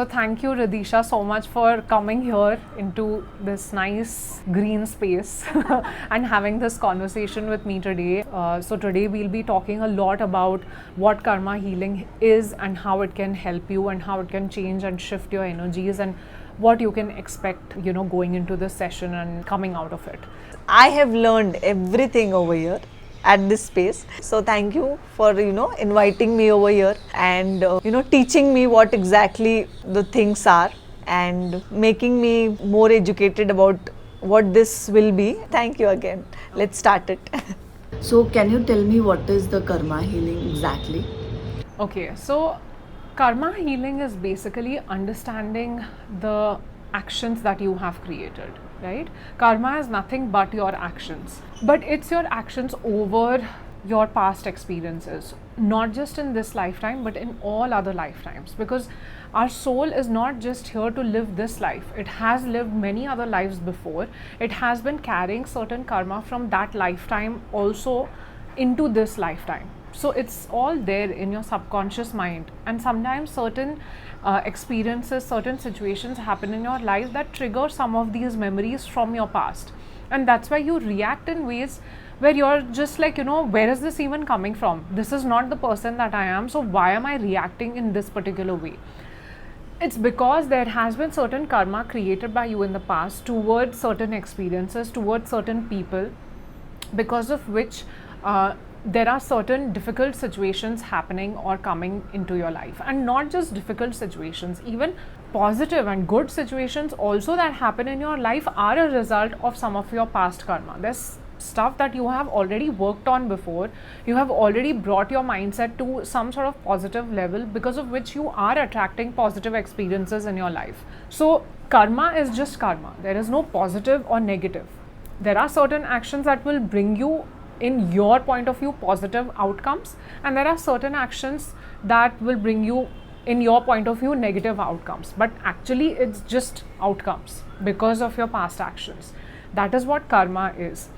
So thank you, Riddhisha, so much for coming here into this nice green space and having this conversation with me today. So today we'll be talking a lot about what karma healing is and how it can help you and how it can change and shift your energies and what you can expect, going into this session and coming out of it. I have learned everything over here at this space. So thank you for inviting me over here and teaching me what exactly the things are and making me more educated about what this will be. Thank you again. Let's start it. So can you tell me what is the karma healing exactly? Okay, so karma healing is basically understanding the actions that you have created, right? Karma is nothing but your actions, but it's your actions over your past experiences, not just in this lifetime but in all other lifetimes, because our soul is not just here to live this life. It has lived many other lives before. It has been carrying certain karma from that lifetime also into this lifetime. So it's all there in your subconscious mind, and sometimes certain experiences, certain situations happen in your life that trigger some of these memories from your past, and that's why you react in ways where you're just like, where is this even coming from? This is not the person that I am, so why am I reacting in this particular way? It's because there has been certain karma created by you in the past towards certain experiences, towards certain people, because of which there are certain difficult situations happening or coming into your life. And not just difficult situations, even positive and good situations also that happen in your life are a result of some of your past karma. There's stuff that you have already worked on before. You have already brought your mindset to some sort of positive level, because of which you are attracting positive experiences in your life. So karma is just karma. There is no positive or negative. There are certain actions that will bring you, in your point of view, positive outcomes, and there are certain actions that will bring you, in your point of view, negative outcomes. But actually it's just outcomes because of your past actions. That is what karma is.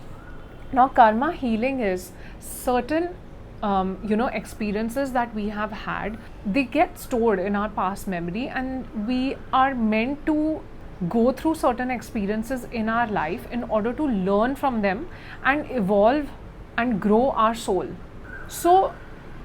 Now karma healing is certain experiences that we have had. They get stored in our past memory, and we are meant to go through certain experiences in our life in order to learn from them and evolve and grow our soul. So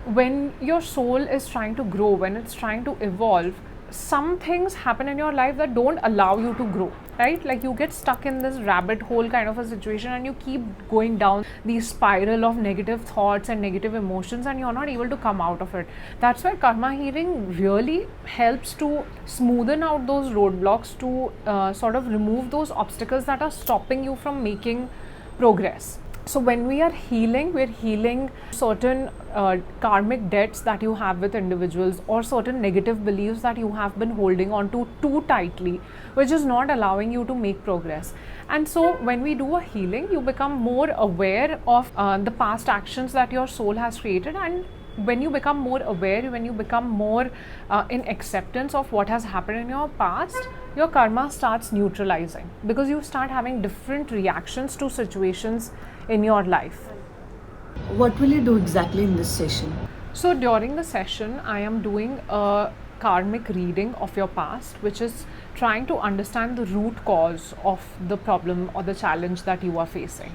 when your soul is trying to grow, when it's trying to evolve, some things happen in your life that don't allow you to grow, right? Like you get stuck in this rabbit hole kind of a situation, and you keep going down the spiral of negative thoughts and negative emotions, and you're not able to come out of it. That's why karma healing really helps to smoothen out those roadblocks, to sort of remove those obstacles that are stopping you from making progress. So when we are healing, we're healing certain karmic debts that you have with individuals, or certain negative beliefs that you have been holding on to too tightly, which is not allowing you to make progress. And so when we do a healing, you become more aware of the past actions that your soul has created. And when you become more aware, when you become more in acceptance of what has happened in your past, your karma starts neutralizing, because you start having different reactions to situations in your life. What will you do exactly in this session? So during the session, I am doing a karmic reading of your past, which is trying to understand the root cause of the problem or the challenge that you are facing,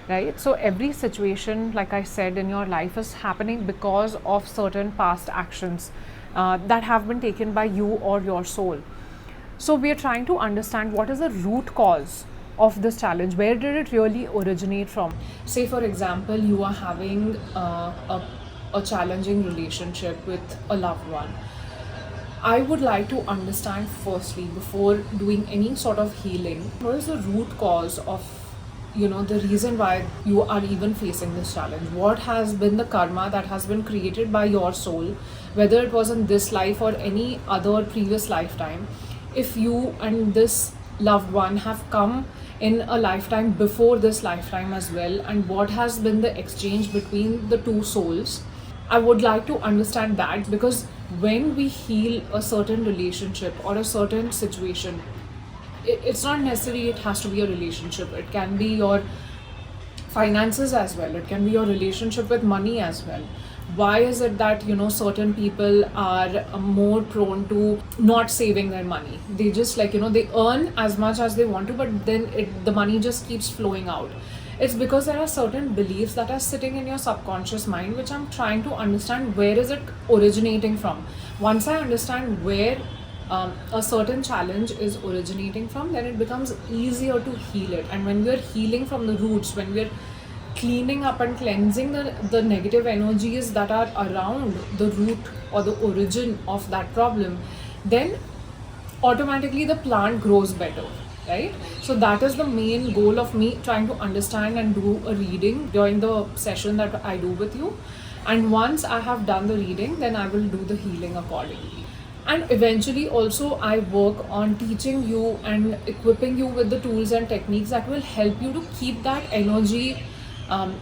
right? So every situation, like I said, in your life is happening because of certain past actions that have been taken by you or your soul. So we are trying to understand what is the root cause of this challenge. Where did it really originate from? Say for example, you are having a challenging relationship with a loved one. I would like to understand firstly, before doing any sort of healing, what is the root cause of the reason why you are even facing this challenge. What has been the karma that has been created by your soul, whether it was in this life or any other previous lifetime, if you and this loved one have come in a lifetime before this lifetime as well, and what has been the exchange between the two souls. I would like to understand that, because when we heal a certain relationship or a certain situation, it's not necessary it has to be a relationship. It can be your finances as well, it can be your relationship with money as well. Why is it that certain people are more prone to not saving their money? They just they earn as much as they want to, but then the money just keeps flowing out. It's because there are certain beliefs that are sitting in your subconscious mind, which I'm trying to understand where is it originating from. Once I understand where a certain challenge is originating from, then it becomes easier to heal it. And when we're healing from the roots, when we're cleaning up and cleansing the negative energies that are around the root or the origin of that problem, then automatically the plant grows better, right? So that is the main goal of me trying to understand and do a reading during the session that I do with you. And once I have done the reading, then I will do the healing accordingly. And eventually also I work on teaching you and equipping you with the tools and techniques that will help you to keep that energy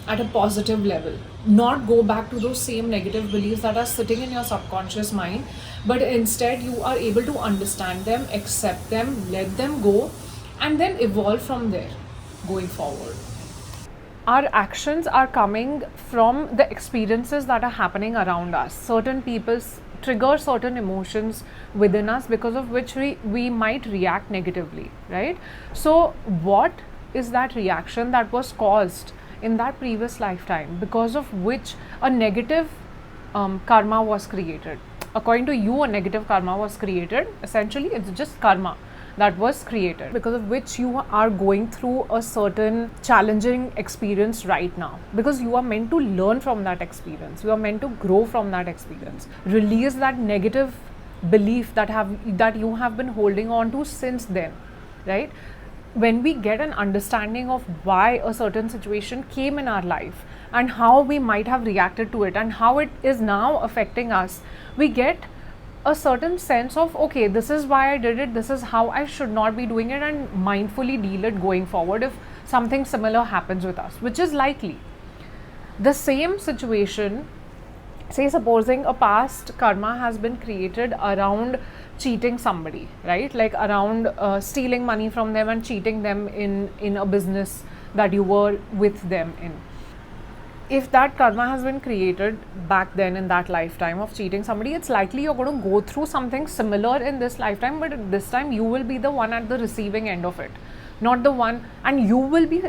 at a positive level, not go back to those same negative beliefs that are sitting in your subconscious mind, but instead you are able to understand them, accept them, let them go, and then evolve from there going forward. Our actions are coming from the experiences that are happening around us. Certain people trigger certain emotions within us, because of which we might react negatively, right? So what is that reaction that was caused in that previous lifetime, because of which a negative karma was created? According to you, a negative karma was created. Essentially, it's just karma that was created, because of which you are going through a certain challenging experience right now, because you are meant to learn from that experience, you are meant to grow from that experience, release that negative belief that you have been holding on to since then, right? When we get an understanding of why a certain situation came in our life and how we might have reacted to it and how it is now affecting us, we get a certain sense of, okay, this is why I did it, this is how I should not be doing it, and mindfully deal it going forward if something similar happens with us, which is likely. The same situation, say supposing a past karma has been created around cheating somebody, right? Like around stealing money from them and cheating them in a business that you were with them in. If that karma has been created back then in that lifetime of cheating somebody, it's likely you're going to go through something similar in this lifetime, but this time you will be the one at the receiving end of it, not the one, and you will be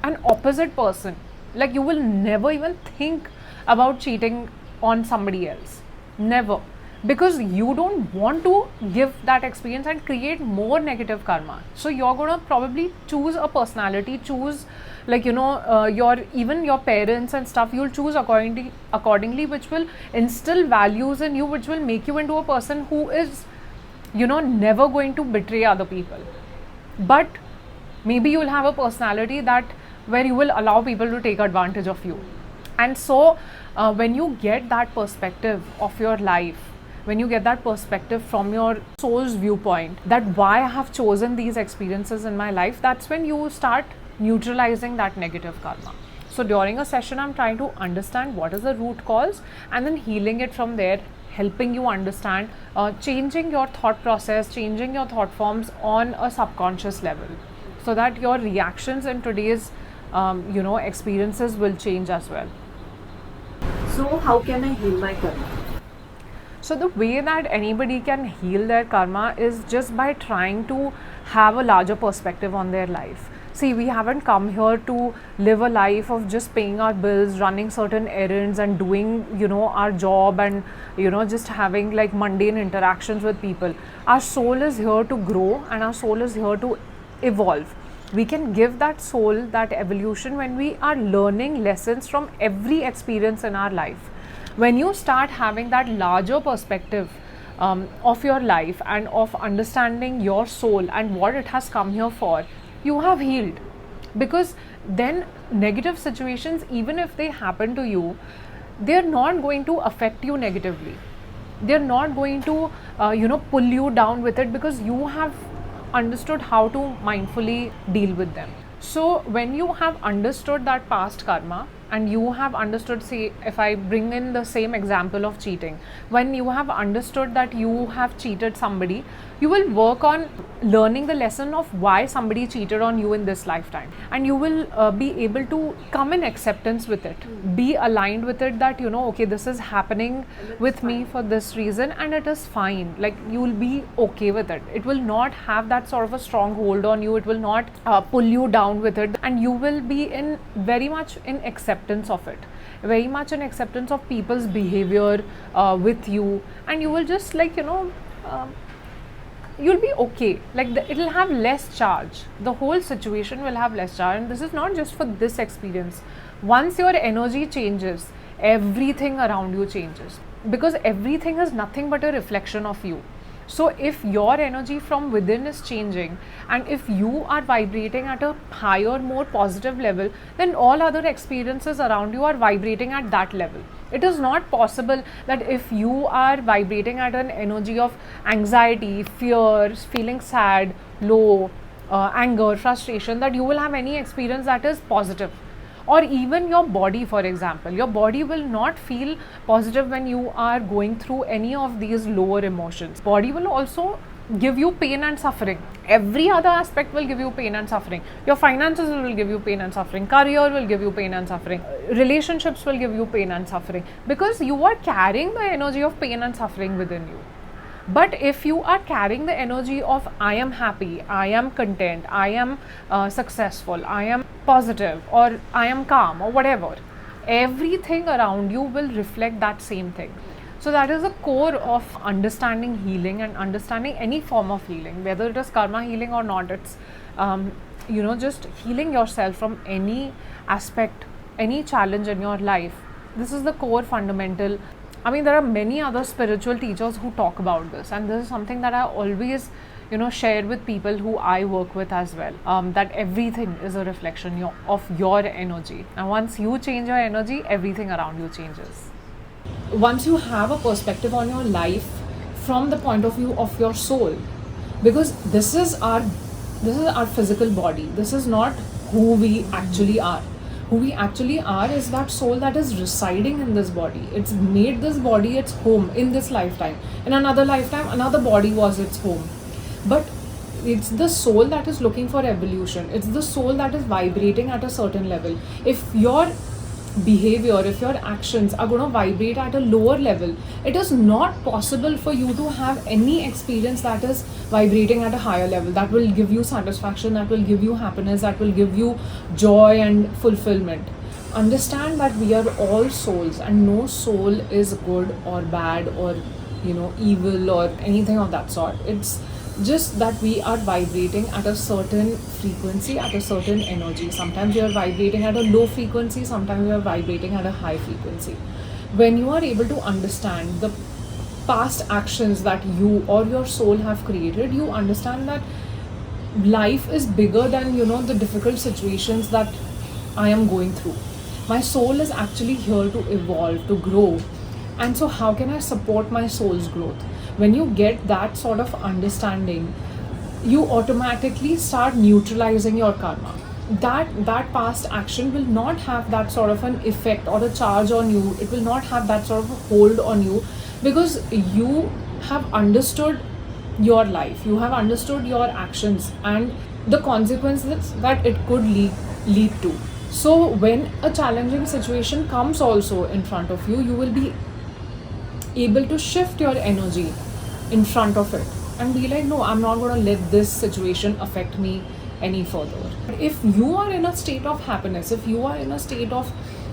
an opposite person. Like, you will never even think about cheating on somebody else, never, because you don't want to give that experience and create more negative karma. So you're going to probably choose a personality, choose your parents and stuff, you'll choose accordingly, which will instill values in you, which will make you into a person who is never going to betray other people. But maybe you'll have a personality that where you will allow people to take advantage of you. And so when you get that perspective of your life, when you get that perspective from your soul's viewpoint, that why I have chosen these experiences in my life, that's when you start neutralizing that negative karma. So during a session, I'm trying to understand what is the root cause and then healing it from there, helping you understand, changing your thought process, changing your thought forms on a subconscious level, so that your reactions in today's experiences will change as well. So how can I heal my karma? So the way that anybody can heal their karma is just by trying to have a larger perspective on their life. See, we haven't come here to live a life of just paying our bills, running certain errands and doing, our job and, just having like mundane interactions with people. Our soul is here to grow and our soul is here to evolve. We can give that soul that evolution when we are learning lessons from every experience in our life. When you start having that larger perspective of your life and of understanding your soul and what it has come here for, you have healed. Because then negative situations, even if they happen to you, they're not going to affect you negatively. They're not going to pull you down with it, because you have understood how to mindfully deal with them. So when you have understood that past karma, and you have understood, say, if I bring in the same example of cheating, when you have understood that you have cheated somebody, You will work on learning the lesson of why somebody cheated on you in this lifetime, and you will be able to come in acceptance with it, be aligned with it, that okay, this is happening with me for this reason and it is fine. Like, you will be okay with it. It will not have that sort of a strong hold on you. It will not pull you down with it, and you will be in very much in acceptance of it, very much in acceptance of people's behavior with you, and you will just like you'll be okay. Like, it'll have less charge. The whole situation will have less charge, and this is not just for this experience. Once your energy changes, everything around you changes, because everything is nothing but a reflection of you. So if your energy from within is changing, and if you are vibrating at a higher, more positive level, then all other experiences around you are vibrating at that level. It is not possible that if you are vibrating at an energy of anxiety, fear, feeling sad, low, anger, frustration, that you will have any experience that is positive. Or even your body, for example, your body will not feel positive when you are going through any of these lower emotions. Body will also give you pain and suffering. Every other aspect will give you pain and suffering. Your finances will give you pain and suffering. Career will give you pain and suffering. Relationships will give you pain and suffering, because you are carrying the energy of pain and suffering within you. But if you are carrying the energy of I am happy, I am content, I am successful, I am positive, or I am calm, or whatever, everything around you will reflect that same thing. So that is the core of understanding healing and understanding any form of healing, whether it is karma healing or not. It's just healing yourself from any aspect, any challenge in your life. This is the core fundamental. I mean, there are many other spiritual teachers who talk about this, and this is something that I always share with people who I work with as well, that everything is a reflection of your energy, and once you change your energy, everything around you changes. Once you have a perspective on your life from the point of view of your soul, because this is our physical body, this is not who we actually are. Who we actually are is that soul that is residing in this body. It's made this body its home in this lifetime. In another lifetime, another body was its home. But it's the soul that is looking for evolution. It's the soul that is vibrating at a certain level. If your behavior, if your actions are going to vibrate at a lower level, it is not possible for you to have any experience that is vibrating at a higher level, that will give you satisfaction, that will give you happiness, that will give you joy and fulfillment. Understand that we are all souls, and no soul is good or bad or evil or anything of that sort. It's just that we are vibrating at a certain frequency, at a certain energy. Sometimes we are vibrating at a low frequency, sometimes we are vibrating at a high frequency. When you are able to understand the past actions that you or your soul have created, you understand that life is bigger than the difficult situations that I am going through. My soul is actually here to evolve, to grow, and so how can I support my soul's growth? When you get that sort of understanding, you automatically start neutralizing your karma. That past action will not have that sort of an effect or a charge on you. It will not have that sort of a hold on you, because you have understood your life, you have understood your actions and the consequences that it could lead to. So when a challenging situation comes also in front of you, you will be able to shift your energy in front of it and be like, no, I'm not going to let this situation affect me any further. If you are in a state of happiness, if you are in a state of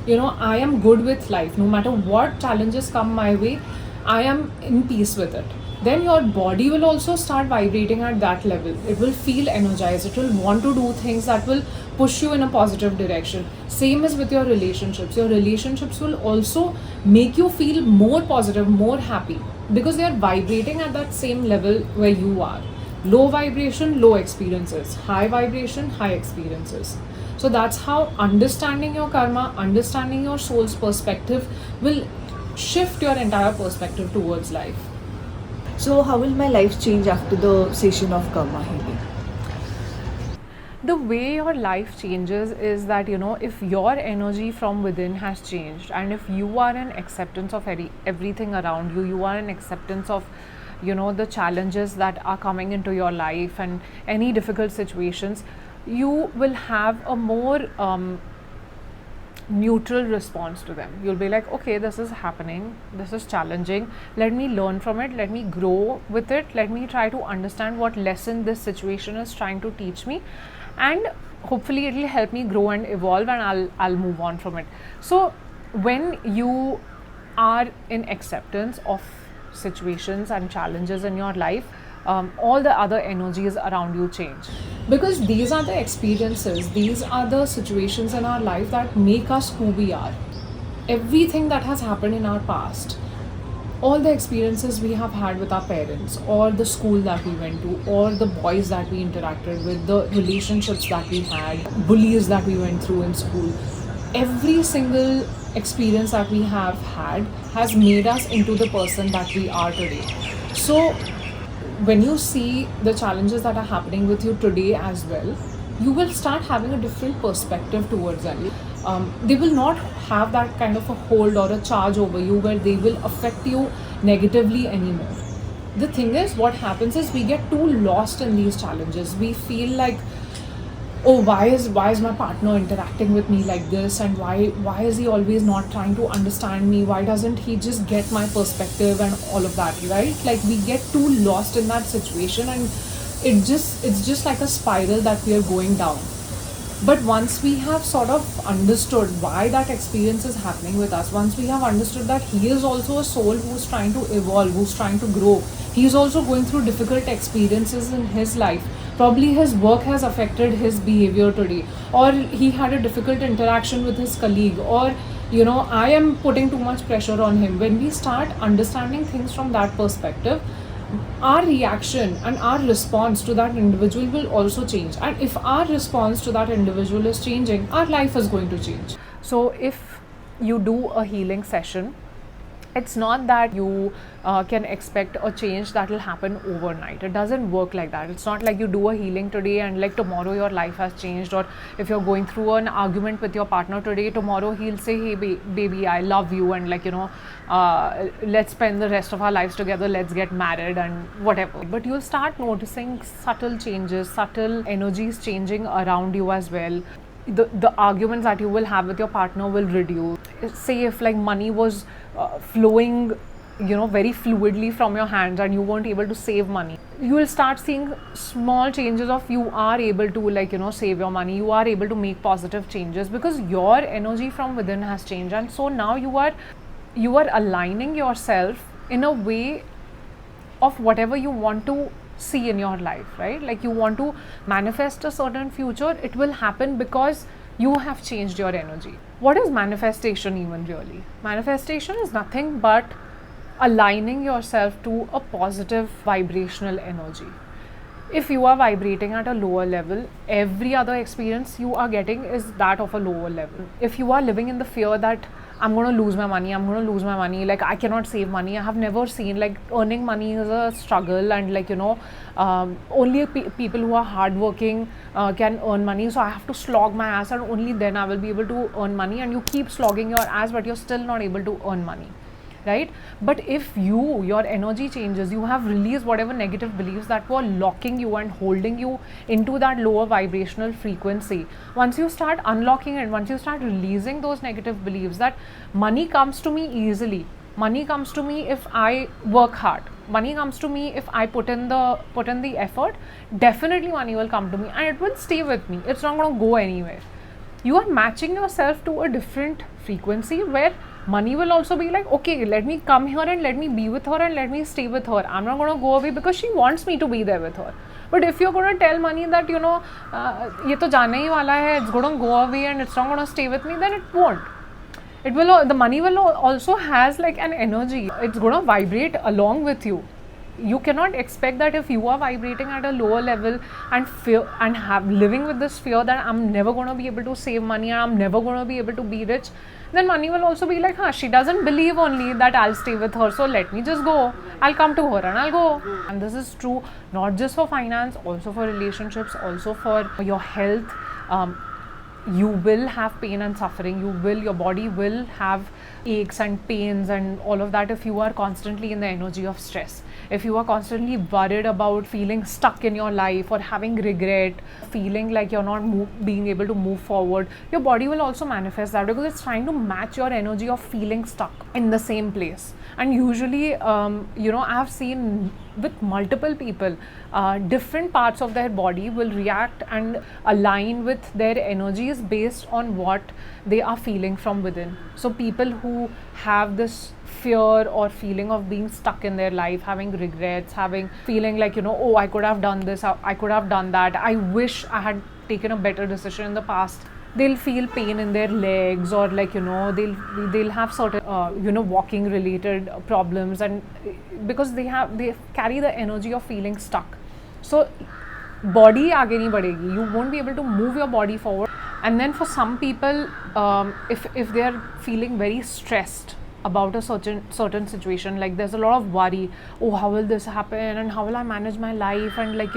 I am good with life, no matter what challenges come my way, I am in peace with it, then your body will also start vibrating at that level. It will feel energized, it will want to do things that will push you in a positive direction. Same as with your relationships. Your relationships will also make you feel more positive, more happy, because they are vibrating at that same level where you are. Low vibration, low experiences. High vibration, high experiences. So that's how understanding your karma, understanding your soul's perspective will shift your entire perspective towards life. So how will my life change after the session of karma healing? The way your life changes is that if your energy from within has changed, and if you are in acceptance of everything around you, you are in acceptance of the challenges that are coming into your life and any difficult situations, you will have a more neutral response to them. You'll be like, okay, this is happening, this is challenging, let me learn from it, let me grow with it, let me try to understand what lesson this situation is trying to teach me, and hopefully it will help me grow and evolve, and I'll move on from it. So when you are in acceptance of situations and challenges in your life, all the other energies around you change, because these are the experiences, these are the situations in our life that make us who we are. Everything that has happened in our past, all the experiences we have had with our parents, or the school that we went to, or the boys that we interacted with, the relationships that we had, bullies that we went through in school, every single experience that we have had has made us into the person that we are today. So when you see the challenges that are happening with you today as well, you will start having a different perspective towards them. They will not have that kind of a hold or a charge over you where they will affect you negatively anymore. The thing is, what happens is we get too lost in these challenges. We feel like, oh, why is my partner interacting with me like this, and why is he always not trying to understand me, why doesn't he just get my perspective, and all of that, right? Like, we get too lost in that situation, and it's just like a spiral that we are going down. But once we have sort of understood why that experience is happening with us, once we have understood that he is also a soul who's trying to evolve, who's trying to grow, he's also going through difficult experiences in his life, probably his work has affected his behavior today, or he had a difficult interaction with his colleague, or I am putting too much pressure on him. When we start understanding things from that perspective, our reaction and our response to that individual will also change. And if our response to that individual is changing, our life is going to change. So if you do a healing session, it's not that you can expect a change that will happen overnight. It doesn't work like that. It's not like you do a healing today and like tomorrow your life has changed, or if you're going through an argument with your partner today, tomorrow he'll say, hey baby, I love you, and let's spend the rest of our lives together, let's get married and whatever. But you'll start noticing subtle changes, subtle energies changing around you as well. The arguments that you will have with your partner will reduce. Say if like money was flowing very fluidly from your hands and you weren't able to save money, you will start seeing small changes of you are able to save your money, you are able to make positive changes, because your energy from within has changed. And so now you are aligning yourself in a way of whatever you want to see in your life, right? Like, you want to manifest a certain future, it will happen because you have changed your energy. What is manifestation even really? Manifestation is nothing but aligning yourself to a positive vibrational energy. If you are vibrating at a lower level, every other experience you are getting is that of a lower level. If you are living in the fear that I'm going to lose my money, like I cannot save money, I have never seen, like, earning money is a struggle, and only people who are hardworking can earn money, so I have to slog my ass and only then I will be able to earn money, and you keep slogging your ass but you're still not able to earn money, right? But if your energy changes, you have released whatever negative beliefs that were locking you and holding you into that lower vibrational frequency. Once you start unlocking it, once you start releasing those negative beliefs that money comes to me easily, money comes to me if I work hard, money comes to me if I put in the effort, definitely money will come to me and it will stay with me. It's not going to go anywhere. You are matching yourself to a different frequency where money will also be like, okay, let me come here and let me be with her and let me stay with her. I'm not going to go away because she wants me to be there with her. But if you're going to tell money that, ye to jaane hi wala hai, it's going to go away and it's not going to stay with me, then it won't. The money will also has like an energy. It's going to vibrate along with you. You cannot expect that if you are vibrating at a lower level and fear and living with this fear that I'm never going to be able to save money and I'm never going to be able to be rich, then money will also be like, she doesn't believe only that I'll stay with her, so let me just go. I'll come to her and I'll go. And this is true not just for finance, also for relationships, also for your health. you will have pain and suffering. Your body will have aches and pains and all of that if you are constantly in the energy of stress. If you are constantly worried about feeling stuck in your life or having regret, feeling like you're not being able to move forward, your body will also manifest that because it's trying to match your energy of feeling stuck in the same place. And usually, I have seen with multiple people, different parts of their body will react and align with their energies based on what they are feeling from within. So people who have this fear or feeling of being stuck in their life, having regrets, having feeling like, oh, I could have done this, I could have done that, I wish I had taken a better decision in the past. They'll feel pain in their legs, or like they'll have certain walking related problems, and because they carry the energy of feeling stuck. So body आगे नहीं बढ़ेगी, you won't be able to move your body forward. And then for some people, if they are feeling very stressed about a certain situation, like there's a lot of worry, oh, how will this happen and how will I manage my life, and like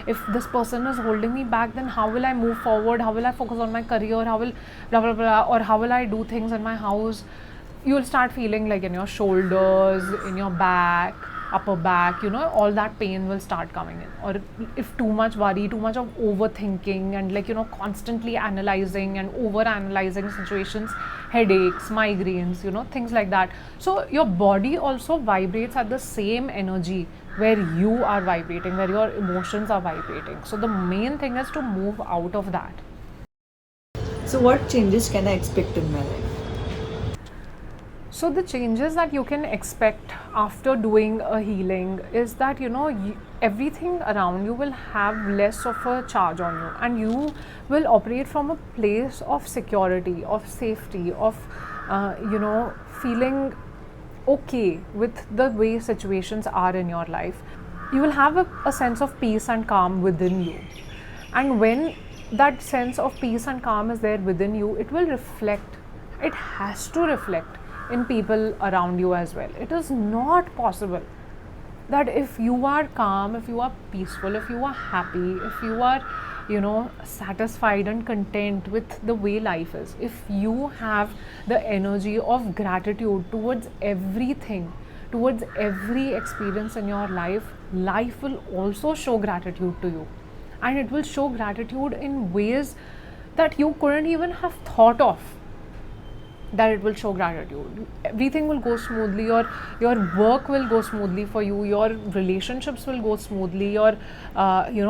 if this person is holding me back, then how will I move forward, how will I focus on my career, how will blah blah blah, or how will I do things in my house. You'll start feeling like in your shoulders, in your back, upper back, all that pain will start coming in. Or if too much worry, too much of overthinking, and like constantly analyzing and over analyzing situations, headaches, migraines, things like that. So your body also vibrates at the same energy where you are vibrating, where your emotions are vibrating. So the main thing is to move out of that. So what changes can I expect in my life? So the changes that you can expect after doing a healing is that everything around you will have less of a charge on you, and you will operate from a place of security, of safety, of feeling okay with the way situations are in your life. You will have a sense of peace and calm within you, and when that sense of peace and calm is there within you, it will reflect. It has to reflect in people around you as well. It is not possible that if you are calm, if you are peaceful, if you are happy, if you are satisfied and content with the way life is, if you have the energy of gratitude towards everything, towards every experience in your life, life will also show gratitude to you, and it will show gratitude in ways that you couldn't even have thought of. That it will show gratitude. Everything will go smoothly, your work will go smoothly for you, your relationships will go smoothly, your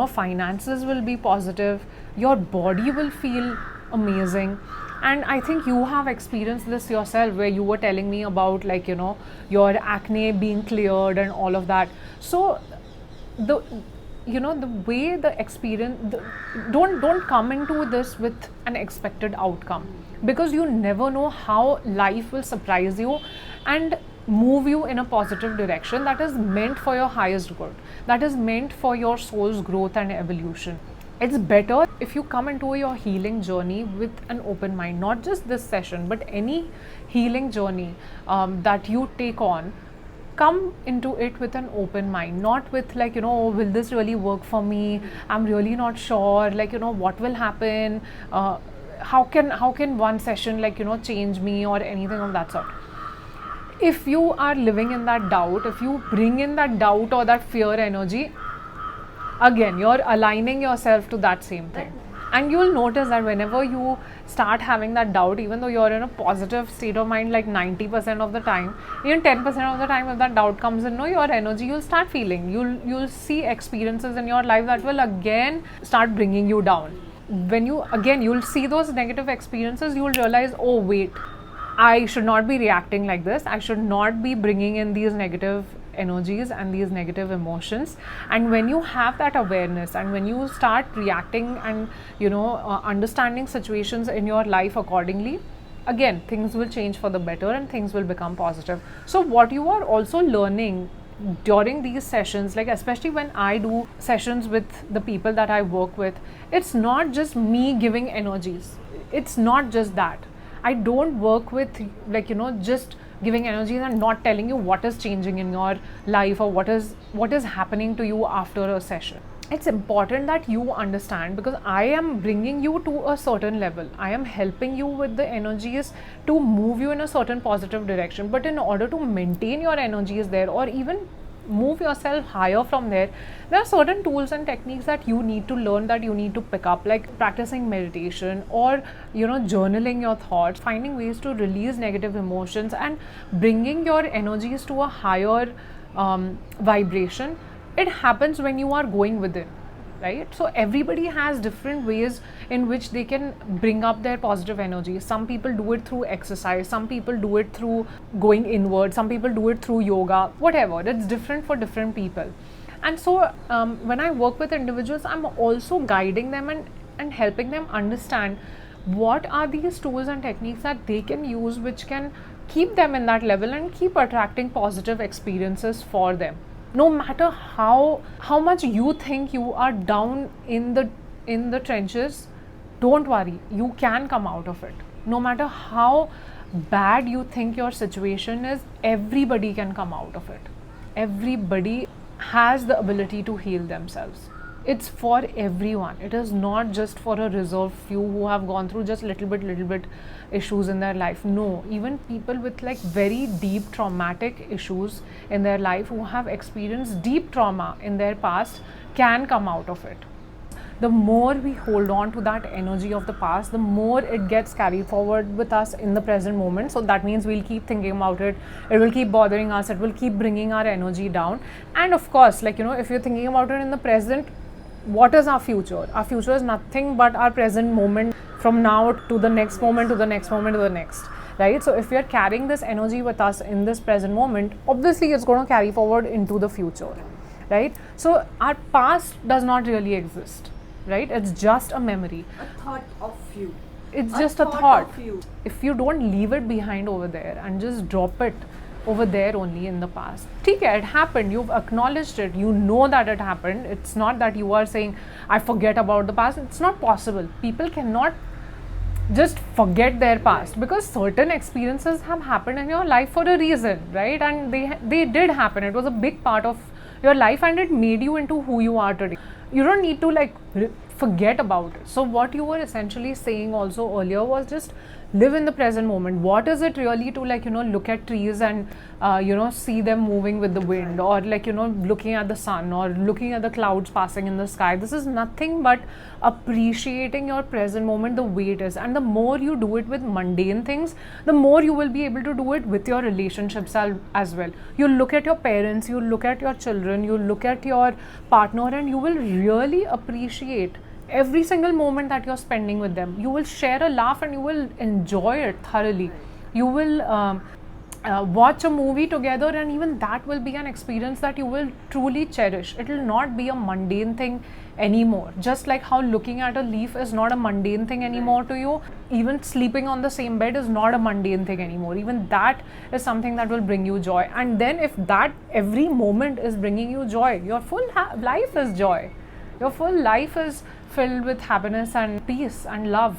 finances will be positive, your body will feel amazing. And I think you have experienced this yourself, where you were telling me about your acne being cleared and all of that. So the way the experience, don't come into this with an expected outcome, because you never know how life will surprise you and move you in a positive direction that is meant for your highest good, that is meant for your soul's growth and evolution. It's better if you come into your healing journey with an open mind, not just this session, but any healing journey that you take on. Come into it with an open mind, not with oh, will this really work for me? I'm really not sure, what will happen? How can one session change me or anything of that sort? If you are living in that doubt, if you bring in that doubt or that fear energy, again you're aligning yourself to that same thing. And you'll notice that whenever you start having that doubt, even though you're in a positive state of mind like 90% of the time, even 10% of the time if that doubt comes in, your energy, you'll start feeling, you'll see experiences in your life that will again start bringing you down. When you'll see those negative experiences, you'll realize, oh wait, I should not be reacting like this, I should not be bringing in these negative energies and these negative emotions. And when you have that awareness, and when you start reacting and understanding situations in your life accordingly, again things will change for the better and things will become positive. So what you are also learning during these sessions, like especially when I do sessions with the people that I work with, it's not just me giving energies, it's not just that. I don't work with just giving energies and not telling you what is changing in your life or what is happening to you after a session. it's important that you understand, because I am bringing you to a certain level. I am helping you with the energies to move you in a certain positive direction. But in order to maintain your energies there, or even move yourself higher from there, there are certain tools and techniques that you need to learn, that you need to pick up, like practicing meditation, or journaling your thoughts, finding ways to release negative emotions and bringing your energies to a higher vibration. It happens when you are going within, right? So everybody has different ways in which they can bring up their positive energy. Some people do it through exercise, some people do it through going inward, some people do it through yoga, whatever. It's different for different people. And so when I work with individuals, I'm also guiding them and helping them understand what are these tools and techniques that they can use, which can keep them in that level and keep attracting positive experiences for them. No matter how much you think you are down in the trenches, don't worry, you can come out of it. No matter how bad you think your situation is, everybody can come out of it. Everybody has the ability to heal themselves. It's for everyone. It is not just for a reserved few who have gone through just little bit issues in their life. No, even people with like very deep traumatic issues in their life, who have experienced deep trauma in their past, can come out of it. The more we hold on to that energy of the past, the more it gets carried forward with us in the present moment. So that means we'll keep thinking about it, it will keep bothering us, it will keep bringing our energy down. And of course, like if you're thinking about it in the present, what is our future? Our future is nothing but our present moment, from now to the next moment, to the next moment, to the next, right? So if we are carrying this energy with us in this present moment, obviously it's going to carry forward into the future, right? So our past does not really exist, right? It's just a memory. A thought of you. It's just a thought. Of you. If you don't leave it behind over there and just drop it over there only in the past, it happened, you've acknowledged it, you know that it happened. It's not that you are saying I forget about the past. It's not possible. People cannot just forget their past, because certain experiences have happened in your life for a reason, right? And they did happen. It was a big part of your life and it made you into who you are today. You don't need to forget about it. So what you were essentially saying also earlier was just live in the present moment. What is it really to look at trees and see them moving with the wind, or looking at the sun, or looking at the clouds passing in the sky? This is nothing but appreciating your present moment the way it is. And the more you do it with mundane things, the more you will be able to do it with your relationships as well. You look at your parents, you look at your children, you look at your partner, and you will really appreciate every single moment that you're spending with them. You will share a laugh and you will enjoy it thoroughly. You will watch a movie together, and even that will be an experience that you will truly cherish. It will not be a mundane thing anymore. Just like how looking at a leaf is not a mundane thing anymore to you, even sleeping on the same bed is not a mundane thing anymore. Even that is something that will bring you joy. And then if that every moment is bringing you joy, your full life is joy. Your full life is filled with happiness and peace and love.